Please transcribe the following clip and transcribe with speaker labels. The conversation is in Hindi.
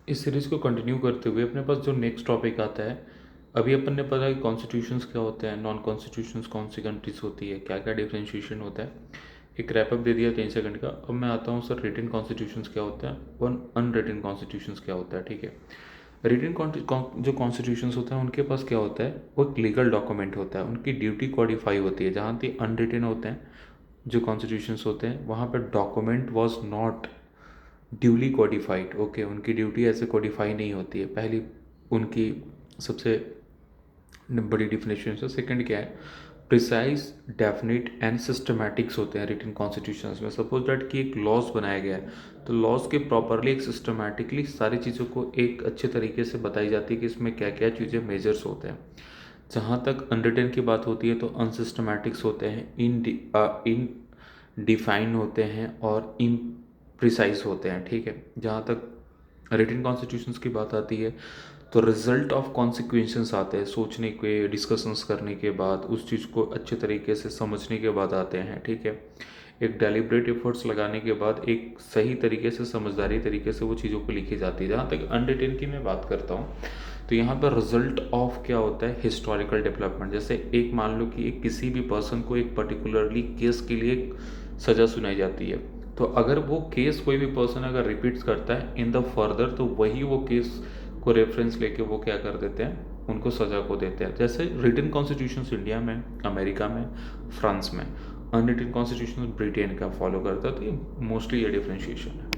Speaker 1: इस सीरीज़ को कंटिन्यू करते हुए अपने पास जो नेक्स्ट टॉपिक आता है, अभी अपन ने पता है कॉन्स्टिट्यूशंस क्या होते हैं, नॉन कॉन्स्टिट्यूशंस कौन सी कंट्रीज होती है, क्या क्या डिफ्रेंशिएशन होता है, एक रैपअप दे दिया 3 सेकंड का। अब मैं आता हूँ सर, रिटन कॉन्स्टिट्यूशंस क्या होते हैं और अनरिटन कॉन्स्टिट्यूशंस क्या होता है। ठीक है, रिटन जो कॉन्स्टिट्यूशंस होते हैं उनके पास क्या होता है, वो एक लीगल डॉक्यूमेंट होता है, उनकी ड्यूटी कॉडिफाई होती है। जहाँ तक अनरिटन होते हैं जो कॉन्स्टिट्यूशंस होते हैं, वहाँ पर document was not duly codified. Okay, उनकी ड्यूटी ऐसे कोडिफाई नहीं होती है, पहली उनकी सबसे बड़ी डिफिनेशन है। सेकंड क्या है, प्रिसाइज, डेफिनिट एंड सिस्टमैटिक्स होते हैं रिटन कॉन्स्टिट्यूशंस में। सपोज दैट कि एक लॉज बनाया गया है, तो लॉज के प्रॉपरली एक सिस्टमैटिकली सारी चीज़ों को एक अच्छे तरीके से बताई जाती है कि इसमें क्या क्या चीज़ें मेजर्स होते हैं। जहाँ तक अनरिटन की बात होती है तो अनसिस्टमैटिक्स होते हैं, इन डिफाइन होते हैं और इम्प्रिसाइज होते हैं। ठीक है, जहाँ तक रिटन कॉन्स्टिट्यूशंस की बात आती है तो रिजल्ट ऑफ कॉन्सिक्वेंसेस आते हैं, सोचने के, डिस्कशंस करने के बाद, उस चीज़ को अच्छे तरीके से समझने के बाद आते हैं। ठीक है, एक डेलिब्रेट एफर्ट्स लगाने के बाद एक सही तरीके से, समझदारी तरीके से वो चीज़ों को लिखी जाती है। जहाँ तक अनरिटन की मैं बात करता हूँ तो यहाँ पर रिजल्ट ऑफ क्या होता है, हिस्टोरिकल डेवलपमेंट। जैसे एक मान लो कि एक किसी भी पर्सन को एक पर्टिकुलरली केस के लिए एक सज़ा सुनाई जाती है, तो अगर वो केस कोई भी पर्सन अगर रिपीट्स करता है इन द फर्दर, तो वही वो केस को रेफरेंस लेके वो क्या कर देते हैं, उनको सज़ा को देते हैं। जैसे रिटन कॉन्स्टिट्यूशंस इंडिया में, अमेरिका में, फ्रांस में, अनरिटन कॉन्स्टिट्यूशन ब्रिटेन का फॉलो करता है। तो ये मोस्टली ये डिफ्रेंशिएशन है।